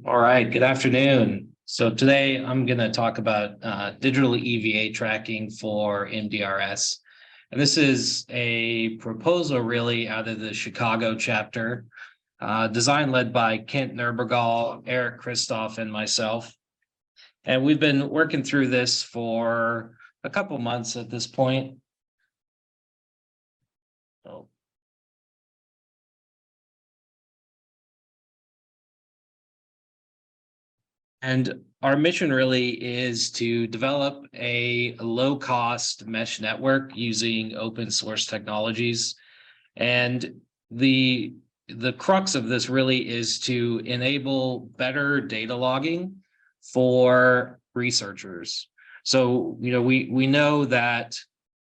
All right, good afternoon. So today I'm going to talk about digital EVA tracking for MDRS. And this is a proposal really out of the Chicago chapter, design led by Kent Nerbergal, Eric Christoph, and myself. And we've been working through this for a couple months at this point. So, and our mission really is to develop a low-cost mesh network using open source technologies. And the crux of this really is to enable better data logging for researchers. So, we know that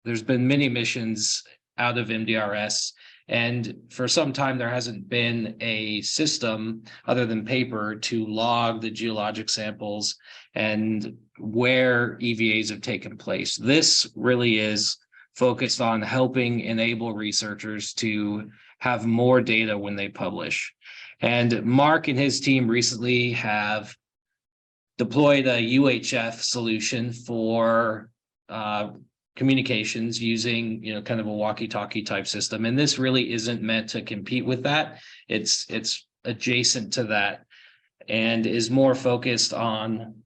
there's been many missions out of MDRS, and for some time there hasn't been a system other than paper to log the geologic samples and where EVAs have taken place. This really is focused on helping enable researchers to have more data when they publish. And Mark and his team recently have deployed a UHF solution for communications using, kind of a walkie-talkie type system. And this really isn't meant to compete with that. It's adjacent to that and is more focused on,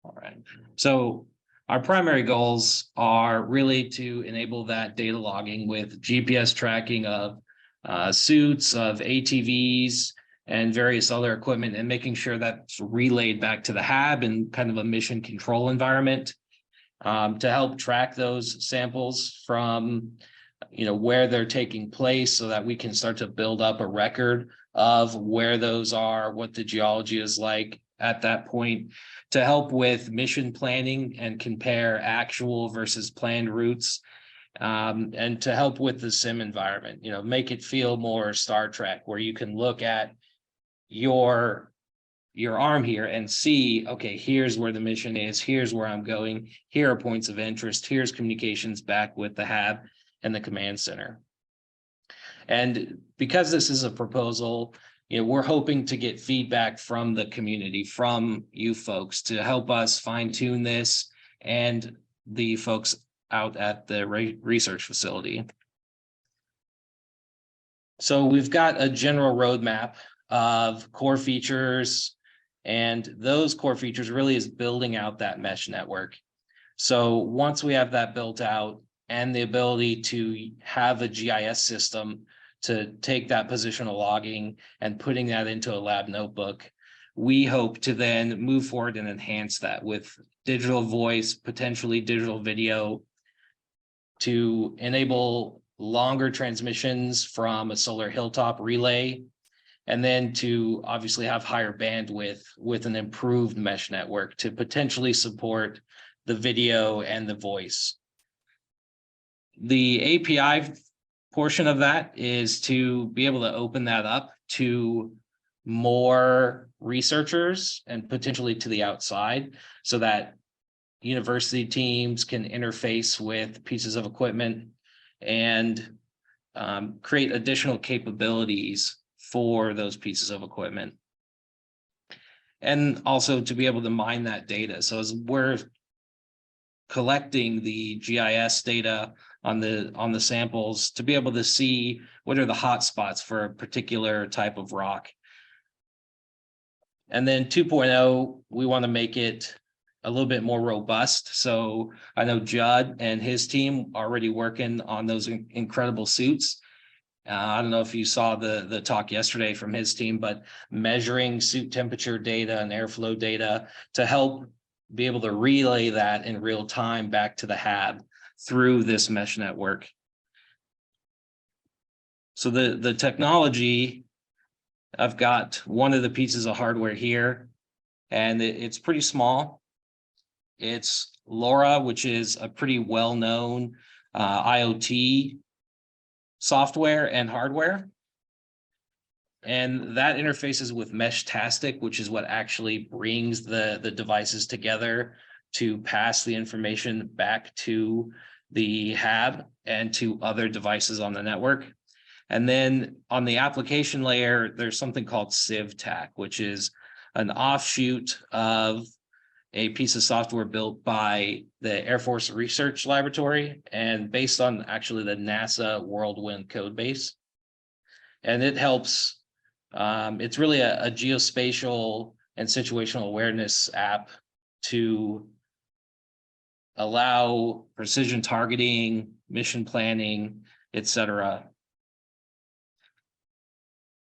All right. So our primary goals are really to enable that data logging with GPS tracking of suits, of ATVs, and various other equipment, and making sure that's relayed back to the hab in kind of a mission control environment to help track those samples from where they're taking place, so that we can start to build up a record of where those are, what the geology is like at that point, to help with mission planning and compare actual versus planned routes, and to help with the sim environment, make it feel more Star Trek, where you can look at your arm here and see, okay, here's where the mission is, here's where I'm going, here are points of interest, here's communications back with the hab and the command center. And because this is a proposal, we're hoping to get feedback from the community, from you folks, to help us fine tune this, and the folks out at the research facility. So we've got a general roadmap of core features, and those core features really is building out that mesh network. So once we have that built out and the ability to have a GIS system to take that positional logging and putting that into a lab notebook, we hope to then move forward and enhance that with digital voice, potentially digital video, to enable longer transmissions from a solar hilltop relay, and then to obviously have higher bandwidth with an improved mesh network to potentially support the video and the voice. The API portion of that is to be able to open that up to more researchers and potentially to the outside, so that university teams can interface with pieces of equipment and create additional capabilities for those pieces of equipment. And also to be able to mine that data. So as we're collecting the GIS data on the samples, to be able to see what are the hot spots for a particular type of rock. And then 2.0, we want to make it a little bit more robust. So I know Judd and his team are already working on those incredible suits. I don't know if you saw the talk yesterday from his team, but measuring suit temperature data and airflow data to help be able to relay that in real time back to the hab through this mesh network. So the technology, I've got one of the pieces of hardware here, and it's pretty small. It's LoRa, which is a pretty well-known IoT software and hardware. And that interfaces with Meshtastic, which is what actually brings the devices together to pass the information back to the hab and to other devices on the network. And then on the application layer, there's something called CivTac, which is an offshoot of a piece of software built by the Air Force Research Laboratory and based on actually the NASA Whirlwind code base. And it helps, it's really a geospatial and situational awareness app to allow precision targeting, mission planning, etc.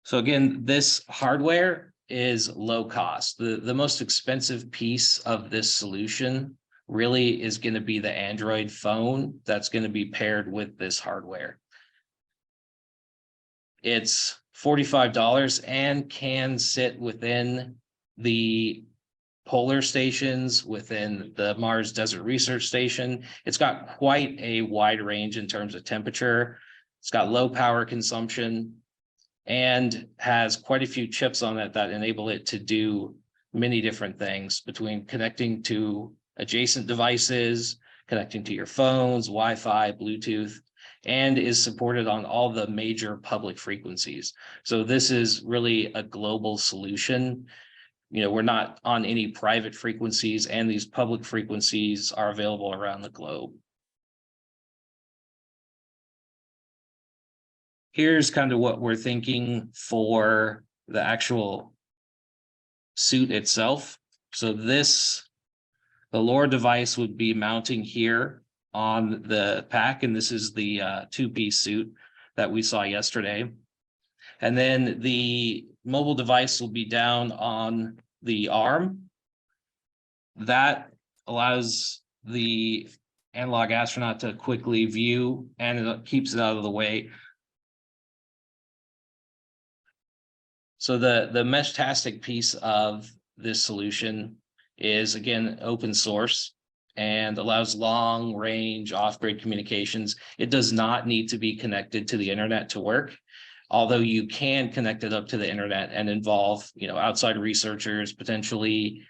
So again, this hardware is low cost. The most expensive piece of this solution really is going to be the Android phone that's going to be paired with this hardware. It's $45 and can sit within the polar stations, within the Mars Desert Research Station. It's got quite a wide range in terms of temperature. It's got low power consumption and has quite a few chips on it that enable it to do many different things, between connecting to adjacent devices, connecting to your phones, Wi-Fi, Bluetooth, and is supported on all the major public frequencies. So this is really a global solution. You know, we're not on any private frequencies, and these public frequencies are available around the globe. Here's kind of what we're thinking for the actual suit itself. So the LoRa device would be mounting here on the pack, and this is the two-piece suit that we saw yesterday. And then the mobile device will be down on the arm. That allows the analog astronaut to quickly view, and it keeps it out of the way. So the Meshtastic piece of this solution is, again, open source and allows long range off-grid communications. It does not need to be connected to the internet to work, although you can connect it up to the internet and involve, you know, outside researchers, potentially,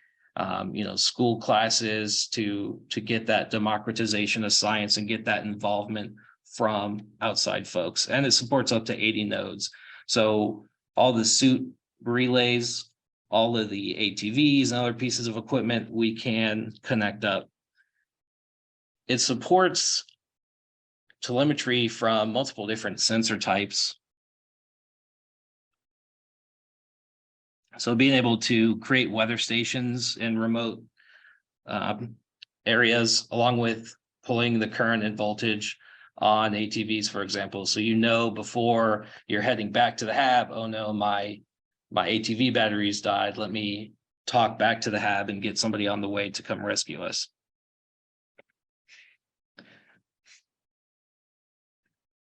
you know, school classes to get that democratization of science and get that involvement from outside folks. And it supports up to 80 nodes. So all the suit relays, all of the ATVs and other pieces of equipment, we can connect up. It supports telemetry from multiple different sensor types. So being able to create weather stations in remote areas, along with pulling the current and voltage on ATVs, for example. So, you know, before you're heading back to the hab, oh no, my ATV batteries died. Let me talk back to the hab and get somebody on the way to come rescue us.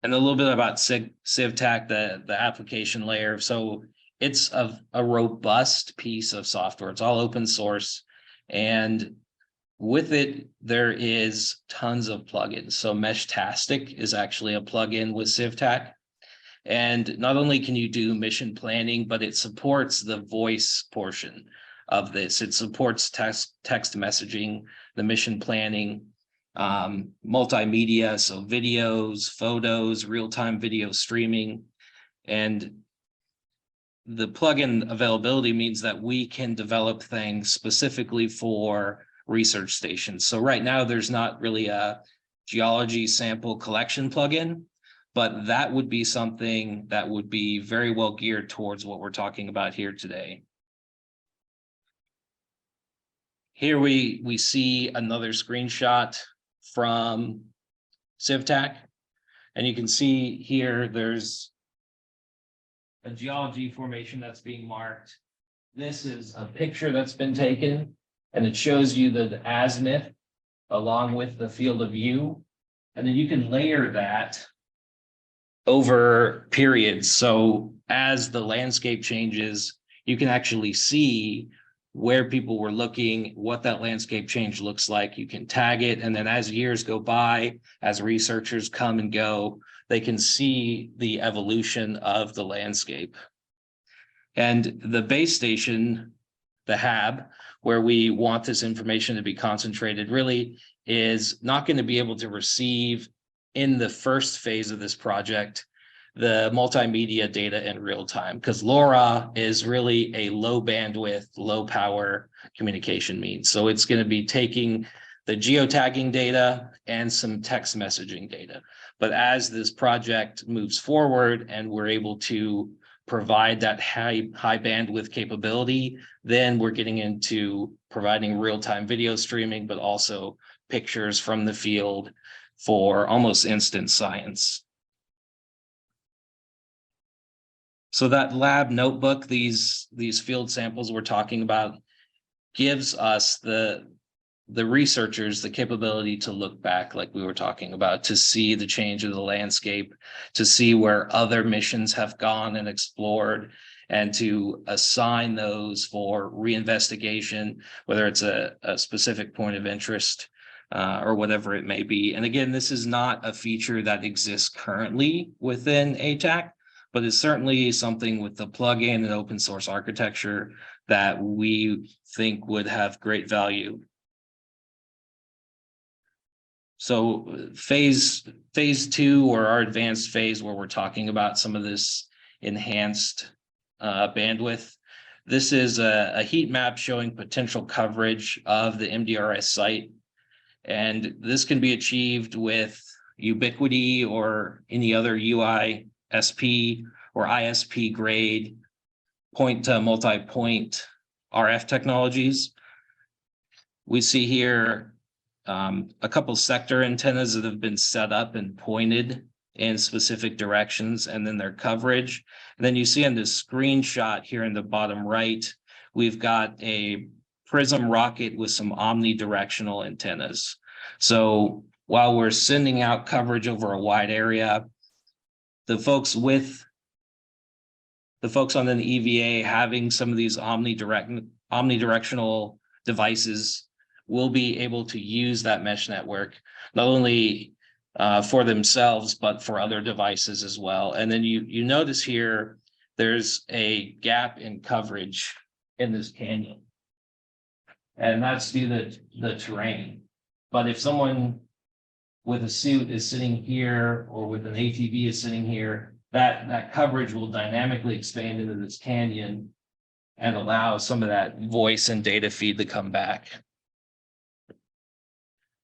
And a little bit about CivTac, the application layer. So it's a robust piece of software. It's all open source, and with it, there is tons of plugins. So Meshtastic is actually a plugin with CivTac. And not only can you do mission planning, but it supports the voice portion of this. It supports text messaging, the mission planning, multimedia, so videos, photos, real-time video streaming. And the plugin availability means that we can develop things specifically for research stations. So right now, there's not really a geology sample collection plugin, but that would be something that would be very well geared towards what we're talking about here today. Here we see another screenshot from CivTac, and you can see here there's a geology formation that's being marked. This is a picture that's been taken, and it shows you the azimuth along with the field of view. And then you can layer that over periods. So as the landscape changes, you can actually see where people were looking, what that landscape change looks like. You can tag it. And then as years go by, as researchers come and go, they can see the evolution of the landscape. And the base station hab, where we want this information to be concentrated, really is not going to be able to receive in the first phase of this project the multimedia data in real time, because LoRa is really a low bandwidth, low power communication means. So it's going to be taking the geotagging data and some text messaging data. But as this project moves forward and we're able to provide that high bandwidth capability, then we're getting into providing real-time video streaming, but also pictures from the field for almost instant science. So that lab notebook, these field samples we're talking about, gives us the researchers the capability to look back, like we were talking about, to see the change of the landscape, to see where other missions have gone and explored, and to assign those for reinvestigation, whether it's a specific point of interest or whatever it may be. And again, this is not a feature that exists currently within ATAC, but it's certainly something with the plugin and open source architecture that we think would have great value. So phase 2, or our advanced phase, where we're talking about some of this enhanced bandwidth. This is a heat map showing potential coverage of the MDRS site. And this can be achieved with Ubiquiti or any other UISP or ISP grade point to multi-point RF technologies. We see here a couple sector antennas that have been set up and pointed in specific directions, and then their coverage. And then you see on this screenshot here in the bottom right, we've got a prism rocket with some omnidirectional antennas. So while we're sending out coverage over a wide area, the folks on the EVA having some of these omnidirectional devices will be able to use that mesh network, not only for themselves, but for other devices as well. And then you notice here, there's a gap in coverage in this canyon. And that's due to the terrain. But if someone with a suit is sitting here, or with an ATV is sitting here, that coverage will dynamically expand into this canyon and allow some of that voice and data feed to come back.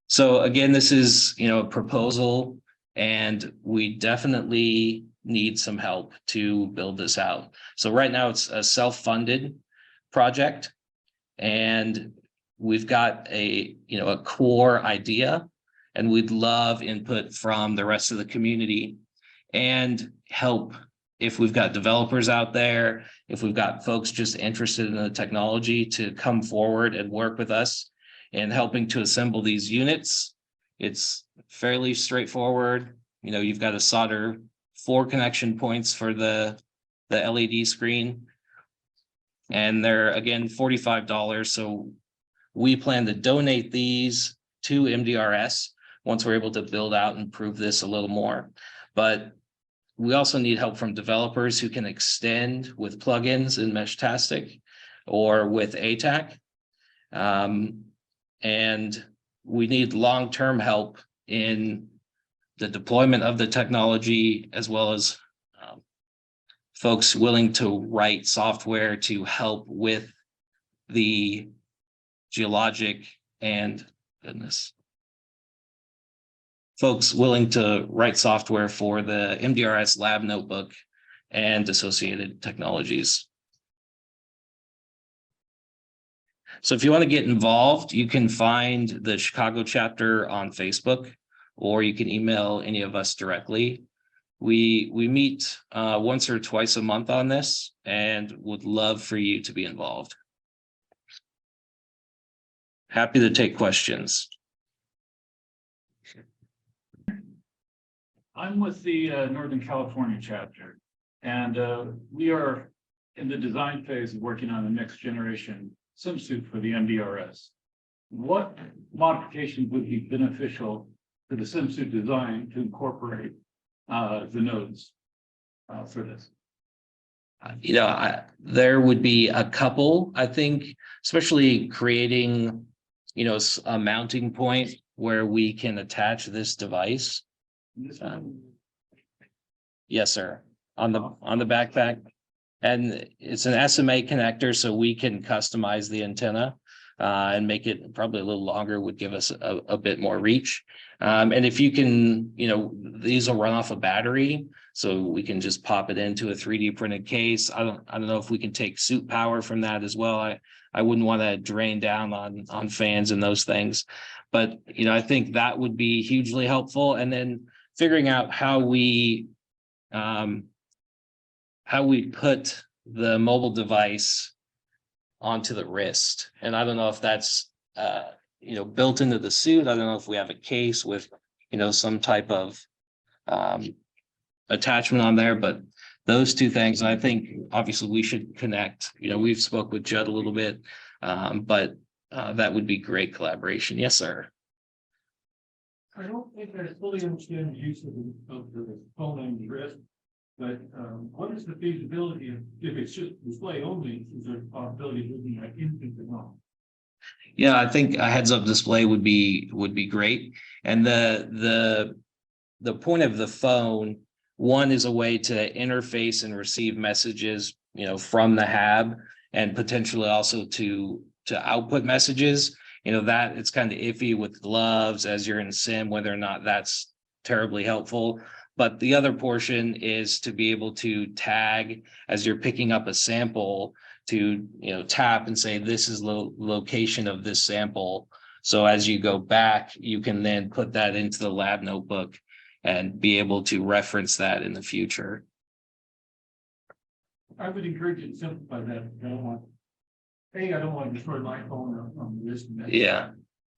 So again, this is, a proposal, and we definitely need some help to build this out. So right now it's a self-funded project, and we've got a core idea, and we'd love input from the rest of the community and help if we've got developers out there, if we've got folks just interested in the technology, to come forward and work with us in helping to assemble these units. It's fairly straightforward. You've got to solder 4 connection points for the LED screen, and they're again $45. So we plan to donate these to MDRS once we're able to build out and prove this a little more. But we also need help from developers who can extend with plugins in Meshtastic or with ATAC. And we need long-term help in the deployment of the technology, as well as folks willing to write software to help with the geologic folks willing to write software for the MDRS lab notebook and associated technologies. So if you want to get involved, you can find the Chicago chapter on Facebook, or you can email any of us directly. We meet once or twice a month on this, and would love for you to be involved. Happy to take questions. I'm with the Northern California chapter, and we are in the design phase of working on the next generation swimsuit for the MDRS. What modifications would be beneficial to the swimsuit design to incorporate the nodes for this? There would be a couple, I think, especially creating, a mounting point where we can attach this device. This one, Yes, sir. On the backpack. And it's an SMA connector, so we can customize the antenna and make it probably a little longer, would give us a bit more reach. And if you can, these will run off a battery, so we can just pop it into a 3D printed case. I don't know if we can take suit power from that as well. I wouldn't want to drain down on fans and those things. But, I think that would be hugely helpful. And then figuring out how we put the mobile device onto the wrist. And I don't know if that's, built into the suit. I don't know if we have a case with, some type of attachment on there, but those two things, I think obviously we should connect. We've spoke with Judd a little bit, but that would be great collaboration. Yes, sir. I don't think I fully understand the use of the phone and the wrist, but what is the feasibility of, if it's just display only, is there a possibility of moving like into the phone? Yeah, I think a heads-up display would be great. And the point of the phone, one, is a way to interface and receive messages, from the hab, and potentially also to output messages. That it's kind of iffy with gloves as you're in sim, whether or not that's terribly helpful. But the other portion is to be able to tag as you're picking up a sample, to tap and say, this is the location of this sample. So as you go back, you can then put that into the lab notebook and be able to reference that in the future. I would encourage you to simplify that. I don't want to destroy my phone on the wrist. Yeah.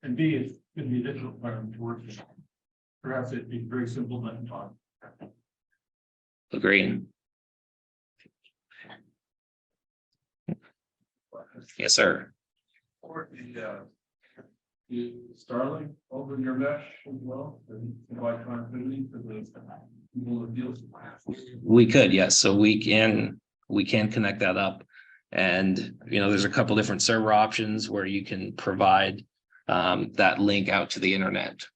And B, it's going to be a difficult environment to work in. Perhaps it'd be very simple button talk. Agreed. Yes, sir. or the Starlink over your mesh as well, and provide connectivity to the people that deals. We could, yes. So we can connect that up. And, there's a couple different server options where you can provide that link out to the internet.